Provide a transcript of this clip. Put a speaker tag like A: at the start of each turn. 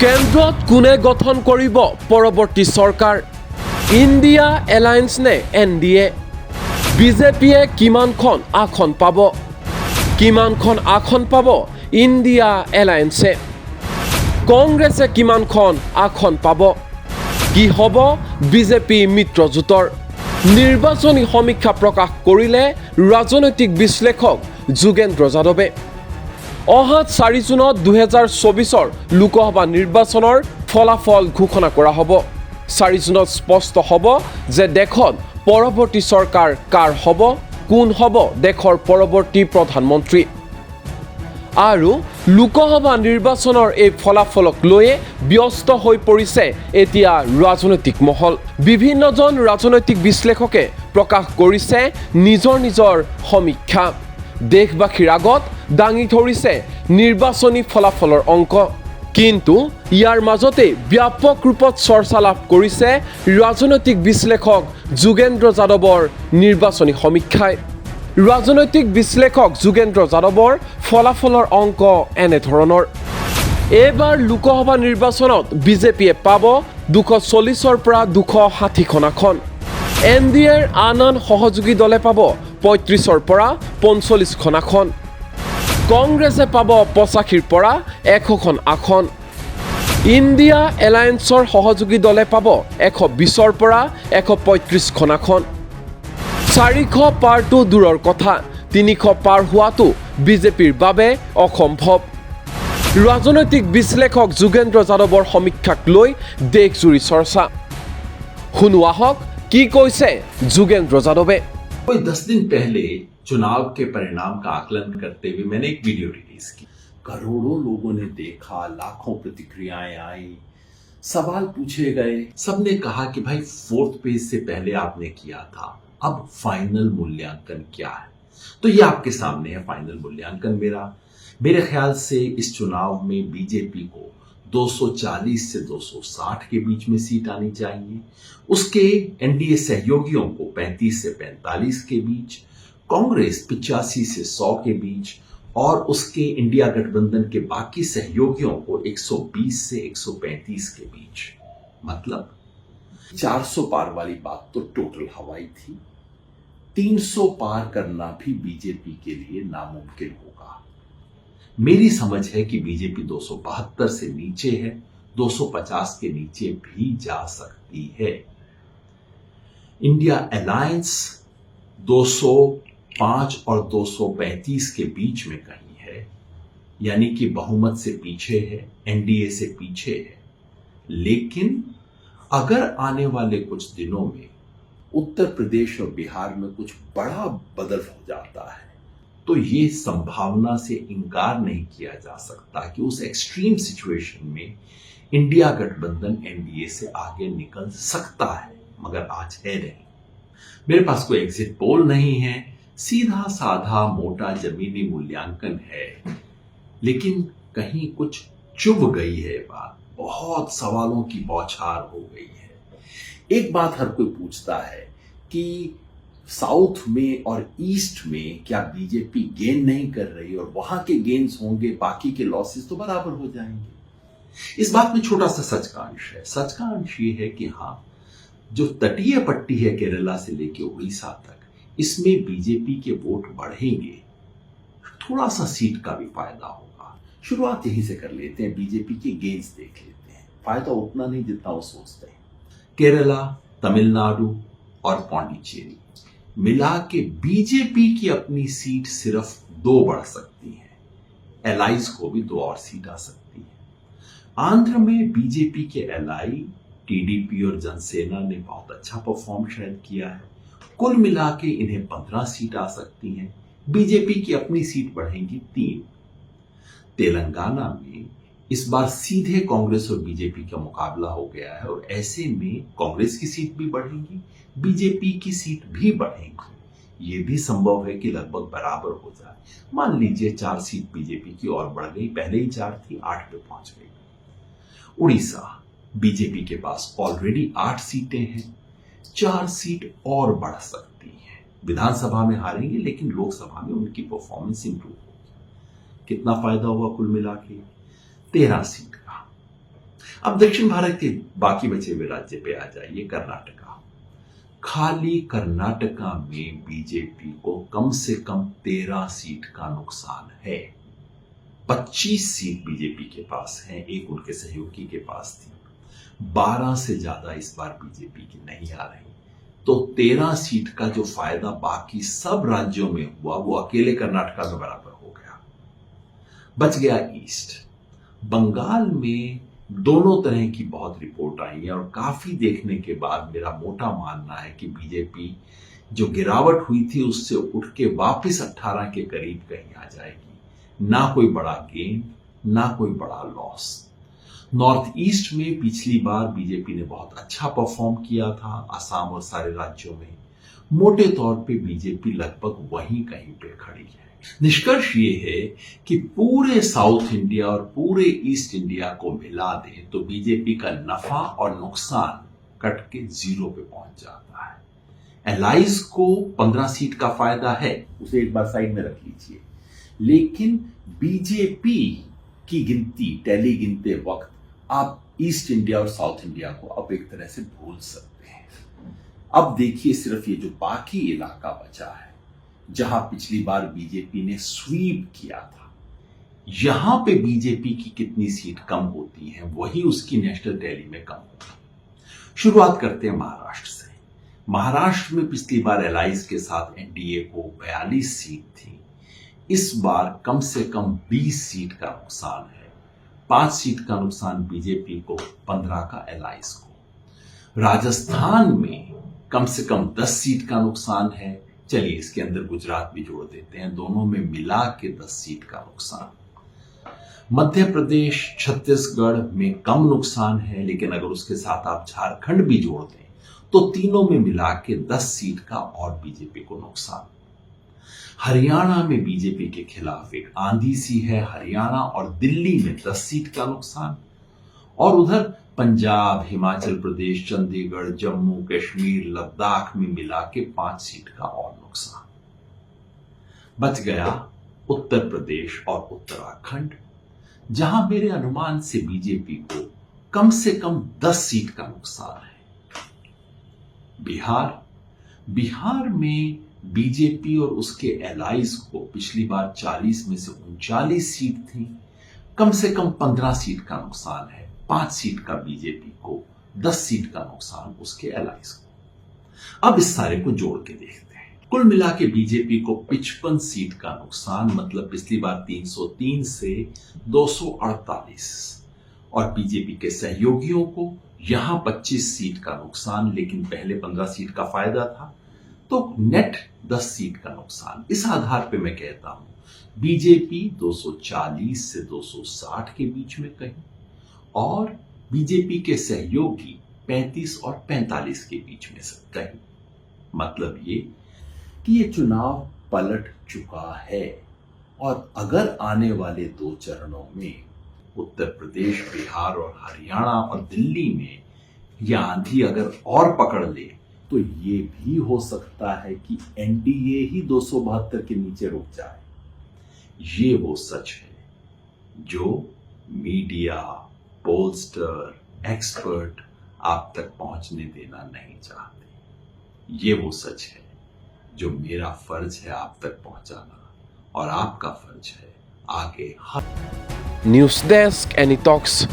A: কেন্দ্ৰত কোনে গঠন কৰিব পৰৱৰ্তী চৰকাৰ? ইণ্ডিয়া এলায়েন্স নে NDA? বিজেপিয়ে কিমানখন আসন পাব? কিমানখন আসন পাব ইণ্ডিয়া এলায়েন্সে? কংগ্ৰেছে কিমানখন আসন পাব? কি হ'ব বিজেপি মিত্ৰজোঁটৰ? নিৰ্বাচনী সমীক্ষা প্ৰকাশ কৰিলে ৰাজনৈতিক বিশ্লেষক যোগেন্দ্ৰ যাদৱে। অহা 4 জুনত 2024 লোকসভা নিৰ্বাচনৰ ফলাফল ঘোষণা কৰা হ'ব। 4 জুনত স্পষ্ট হ'ব যে দেশত পৰৱৰ্তী চৰকাৰ কাৰ হ'ব, কোন হ'ব দেশৰ পৰৱৰ্তী প্ৰধানমন্ত্ৰী। আৰু লোকসভা নিৰ্বাচনৰ এই ফলাফলক লৈয়ে ব্যস্ত হৈ পৰিছে এতিয়া ৰাজনৈতিক মহল। বিভিন্নজন ৰাজনৈতিক বিশ্লেষকে প্ৰকাশ কৰিছে নিজৰ নিজৰ সমীক্ষা। দেশবাসীৰ আগত দাঙি ধৰিছে নিৰ্বাচনী ফলাফলৰ অংক। কিন্তু ইয়াৰ মাজতে ব্যাপক ৰূপত চৰ্চা লাভ কৰিছে ৰাজনৈতিক বিশ্লেষক যোগেন্দ্ৰ যাদৱৰ নিৰ্বাচনী সমীক্ষাই। ৰাজনৈতিক বিশ্লেষক যোগেন্দ্ৰ যাদৱৰ ফলাফলৰ অংক এনেধৰণৰ। এইবাৰ লোকসভা নিৰ্বাচনত বিজেপিয়ে পাব 240ৰ পৰা 260খন আসন। NDAৰ আন সহযোগী দলে পাব 35ৰ পৰা 45খন আসন। কংগ্ৰেছে পাব 85ৰ পৰা 100খন আসন। ইণ্ডিয়া এলায়েন্সৰ সহযোগী দলে পাব 120ৰ পৰা 135খন আসন। 400 পাৰটো দূৰৰ কথা, 300 পাৰ হোৱাটো বিজেপিৰ বাবে অসম্ভৱ। ৰাজনৈতিক বিশ্লেষক যোগেন্দ্ৰ যাদৱৰ সমীক্ষাক লৈ দেশজুৰি চৰ্চা। শুনো আহক কি কৈছে যোগেন্দ্ৰ যাদৱে।
B: कोई 10 दिन पहले चुनाव के परिणाम का आकलन करते हुए मैंने एक वीडियो रिलीज की। करोड़ों लोगों ने देखा, लाखों प्रतिक्रियाएं आई, सवाल पूछे गए। सबने कहा कि भाई 4th पेज से पहले आपने किया था, अब फाइनल मूल्यांकन क्या है? तो ये आपके सामने है फाइनल मूल्यांकन मेरा। मेरे ख्याल से इस चुनाव में बीजेपी को 240 से 260 के बीच में सीट आनी चाहिए। उसके NDA सहयोगियों को 35 से 45 के बीच, कांग्रेस 85 से 100 के बीच और उसके इंडिया गठबंधन के बाकी सहयोगियों को 120 से 135 के बीच। मतलब 400 पार वाली बात तो टोटल हवाई थी। 300 पार करना भी बीजेपी के लिए नामुमकिन होगा। मेरी समझ है कि बीजेपी 272 से नीचे है, 250 के नीचे भी जा सकती है। इंडिया अलायंस 205 और 235 के बीच में कहीं है, यानी कि बहुमत से पीछे है, NDA से पीछे है। लेकिन अगर आने वाले कुछ दिनों में उत्तर प्रदेश और बिहार में कुछ बड़ा बदल हो जाता है तो ये संभावना से इनकार नहीं किया जा सकता कि उस एक्सट्रीम सिचुएशन में इंडिया गठबंधन NDA से आगे निकल सकता है, मगर आज है नहीं। मेरे पास कोई एग्जिट पोल नहीं है, सीधा साधा मोटा जमीनी मूल्यांकन है, लेकिन कहीं कुछ चुभ गई है बात, बहुत सवालों की बौछार हो गई है। एक बात हर कोई पूछता है कि साउथ में और ईस्ट में क्या बीजेपी गेन नहीं कर रही और वहां के गेन्स होंगे, बाकी के लॉसेस तो बराबर हो जाएंगे। इस बात में छोटा सा सच का अंश है। सच का अंश ये है कि हाँ, जो तटीय पट्टी है केरला से लेकर उड़ीसा तक, इसमें बीजेपी के वोट बढ़ेंगे, थोड़ा सा सीट का भी फायदा होगा। शुरुआत यहीं से कर लेते हैं, बीजेपी के गेन्स देख लेते हैं। फायदा उतना नहीं जितना वो सोचते हैं। केरला, तमिलनाडु और पौंडीचेरी मिला के बीजेपी की अपनी सीट सिर्फ 2 बढ़ सकती है। एलाइज को भी 2 और सीट आ सकती है। आंध्र में बीजेपी के एलाई TDP और जनसेना ने बहुत अच्छा परफॉर्म शायद किया है। कुल मिला के इन्हें 15 सीट आ सकती हैं। बीजेपी की अपनी सीट बढ़ेंगी 3। तेलंगाना में इस बार सीधे कांग्रेस और बीजेपी का मुकाबला हो गया है और ऐसे में कांग्रेस की सीट भी बढ़ेगी, बीजेपी की सीट भी बढ़ेगी। ये भी संभव है कि लगभग बराबर हो जाए। मान लीजिए 4 सीट बीजेपी की और बढ़ गई, पहले ही 4 थी, 8 पे पहुंच गई। उड़ीसा, बीजेपी के पास ऑलरेडी 8 सीटें हैं, 4 सीट और बढ़ सकती हैं। विधानसभा में हारेंगे लेकिन लोकसभा में उनकी परफॉर्मेंस इंप्रूव होगी। कितना फायदा हुआ कुल मिला के? 13 सीट का। अब दक्षिण भारत के बाकी बचे हुए राज्य पे आ जाइए, कर्नाटका। खाली कर्नाटका में बीजेपी को कम से कम 13 सीट का नुकसान है। 25 सीट बीजेपी के पास है, एक उनके सहयोगी के पास थी। 12 से ज्यादा इस बार बीजेपी की नहीं आ रही, तो 13 सीट का जो फायदा बाकी सब राज्यों में हुआ वो अकेले कर्नाटका में बराबर हो गया। बच गया ईस्ट। बंगाल में दोनों तरह की बहुत रिपोर्ट आई है और काफी देखने के बाद मेरा मोटा मानना है कि बीजेपी जो गिरावट हुई थी उससे उठ के वापस 18 के करीब कहीं आ जाएगी। ना कोई बड़ा गेन, ना कोई बड़ा लॉस। नॉर्थ ईस्ट में पिछली बार बीजेपी ने बहुत अच्छा परफॉर्म किया था, असम और सारे राज्यों में। मोटे तौर पे बीजेपी लगभग वहीं कहीं पे खड़ी है। निष्कर्ष ये है कि पूरे साउथ इंडिया और पूरे ईस्ट इंडिया को मिला दें तो बीजेपी का नफा और नुकसान कट के 0 पे पहुंच जाता है। एलाइज को 15 सीट का फायदा है, उसे एक बार साइड में रख लीजिए, लेकिन बीजेपी की गिनती टैली गिनते वक्त आप ईस्ट इंडिया और साउथ इंडिया को अब एक तरह से भूल सकते हैं। अब देखिए सिर्फ ये जो बाकी इलाका बचा है जहां पिछली बार बीजेपी ने स्वीप किया था, यहां पे बीजेपी की कितनी सीट कम होती है वही उसकी नेशनल टैली में कम होती। शुरुआत करते हैं महाराष्ट्र से। महाराष्ट्र में पिछली बार एलाइज के साथ एनडीए को 42 सीट थी, इस बार कम से कम 20 सीट का नुकसान है। 5 सीट का नुकसान बीजेपी को, 15 का एलाइज को। राजस्थान में कम से कम 10 सीट का नुकसान है। चलिए इसके अंदर गुजरात भी जोड़ देते हैं, दोनों में मिला के 10 सीट का नुकसान। मध्य प्रदेश, छत्तीसगढ़ में कम नुकसान है, लेकिन अगर उसके साथ आप झारखंड भी जोड़ दें तो तीनों में मिला के 10 सीट का और बीजेपी को नुकसान। हरियाणा में बीजेपी के खिलाफ एक आंधी सी है, हरियाणा और दिल्ली में 10 सीट का नुकसान। और उधर पंजाब, हिमाचल प्रदेश, चंडीगढ़, जम्मू कश्मीर, लद्दाख में मिला के 5 सीट का और नुकसान। बच गया उत्तर प्रदेश और उत्तराखंड, जहां मेरे अनुमान से बीजेपी को कम से कम 10 सीट का नुकसान है। बिहार में बीजेपी और उसके एलाइज को पिछली बार 40 में से 39 सीट थी, कम से कम 15 सीट का नुकसान है। 5 सीट का बीजेपी को, 10 सीट का नुकसान उसके एलाइज को। अब इस सारे को जोड़ के देखते हैं। कुल मिला के बीजेपी को 55 सीट का नुकसान, मतलब पिछली बार 303 से 248, और बीजेपी के सहयोगियों को यहां 25 सीट का नुकसान, लेकिन पहले 15 सीट का फायदा था, तो नेट 10 सीट का नुकसान। इस आधार पे मैं कहता हूं बीजेपी 240 से 260 के बीच में कहीं, और बीजेपी के सहयोगी 35 और 45 के बीच में से कहीं। मतलब ये कि ये चुनाव पलट चुका है, और अगर आने वाले 2 चरणों में उत्तर प्रदेश, बिहार और हरियाणा और दिल्ली में यह आंधी अगर और पकड़ ले तो ये भी हो सकता है कि एनडीए ही 272 के नीचे रुक जाए। ये वो सच है जो मीडिया, पोलस्टर, एक्सपर्ट आप तक पहुंचने देना नहीं चाहते। ये वो सच है जो मेरा फर्ज है आप तक पहुंचाना, और आपका फर्ज है आगे।
A: News desk, any talks.